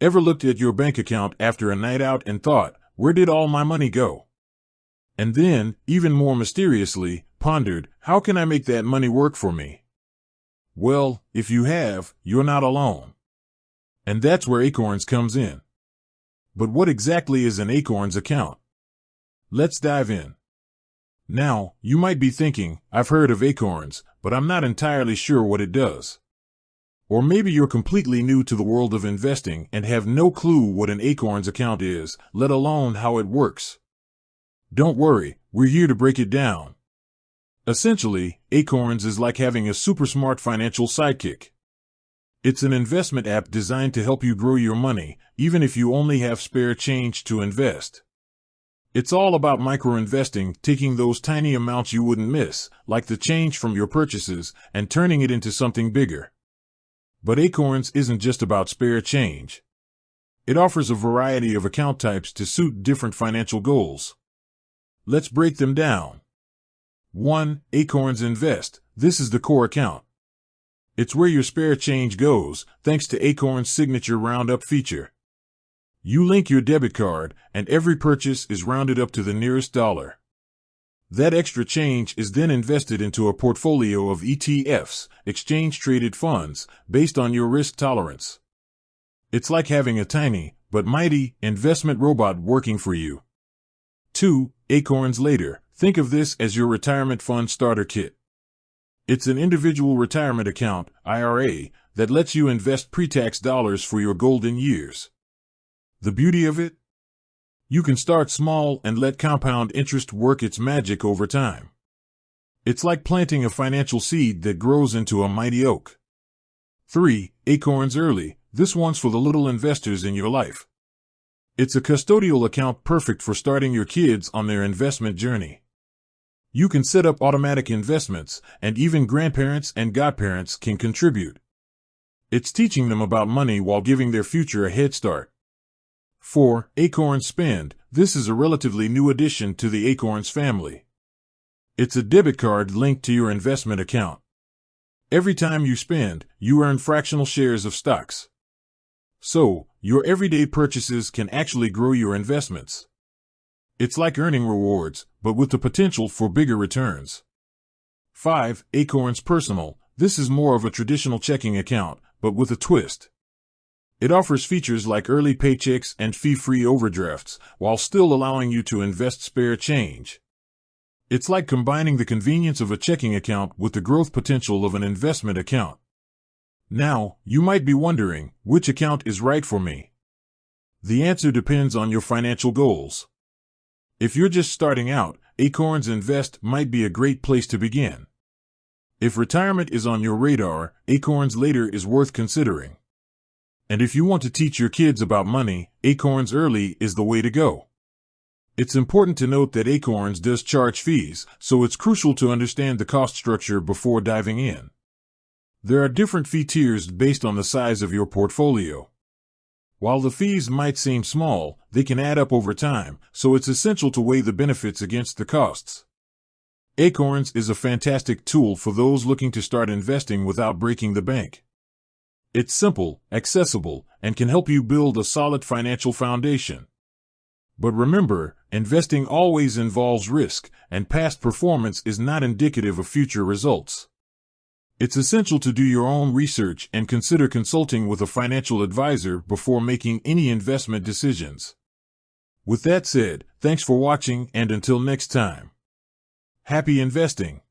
Ever looked at your bank account after a night out and thought, where did all my money go? And then, even more mysteriously, pondered, how can I make that money work for me? Well, if you have, you're not alone. And that's where Acorns comes in. But what exactly is an Acorns account? Let's dive in. Now, you might be thinking, I've heard of Acorns, but I'm not entirely sure what it does. Or maybe you're completely new to the world of investing and have no clue what an Acorns account is, let alone how it works. Don't worry, we're here to break it down. Essentially, Acorns is like having a super smart financial sidekick. It's an investment app designed to help you grow your money, even if you only have spare change to invest. It's all about micro-investing, taking those tiny amounts you wouldn't miss, like the change from your purchases, and turning it into something bigger. But Acorns isn't just about spare change. It offers a variety of account types to suit different financial goals. Let's break them down. 1. Acorns Invest. This is the core account. It's where your spare change goes, thanks to Acorns' signature roundup feature. You link your debit card, and every purchase is rounded up to the nearest dollar. That extra change is then invested into a portfolio of ETFs, exchange-traded funds, based on your risk tolerance. It's like having a tiny, but mighty, investment robot working for you. 2. Acorns Later. Think of this as your retirement fund starter kit. It's an individual retirement account, IRA, that lets you invest pre-tax dollars for your golden years. The beauty of it? You can start small and let compound interest work its magic over time. It's like planting a financial seed that grows into a mighty oak. 3. Acorns Early. This one's for the little investors in your life. It's a custodial account perfect for starting your kids on their investment journey. You can set up automatic investments, and even grandparents and godparents can contribute. It's teaching them about money while giving their future a head start. 4. Acorns Spend. This is a relatively new addition to the Acorns family. It's a debit card linked to your investment account. Every time you spend, you earn fractional shares of stocks. So, your everyday purchases can actually grow your investments. It's like earning rewards, but with the potential for bigger returns. 5. Acorns Personal. This is more of a traditional checking account, but with a twist. It offers features like early paychecks and fee-free overdrafts, while still allowing you to invest spare change. It's like combining the convenience of a checking account with the growth potential of an investment account. Now, you might be wondering, which account is right for me? The answer depends on your financial goals. If you're just starting out, Acorns Invest might be a great place to begin. If retirement is on your radar, Acorns Later is worth considering. And if you want to teach your kids about money, Acorns Early is the way to go. It's important to note that Acorns does charge fees, so it's crucial to understand the cost structure before diving in. There are different fee tiers based on the size of your portfolio. While the fees might seem small, they can add up over time, so it's essential to weigh the benefits against the costs. Acorns is a fantastic tool for those looking to start investing without breaking the bank. It's simple, accessible, and can help you build a solid financial foundation. But remember, investing always involves risk, and past performance is not indicative of future results. It's essential to do your own research and consider consulting with a financial advisor before making any investment decisions. With that said, thanks for watching, and until next time. Happy investing!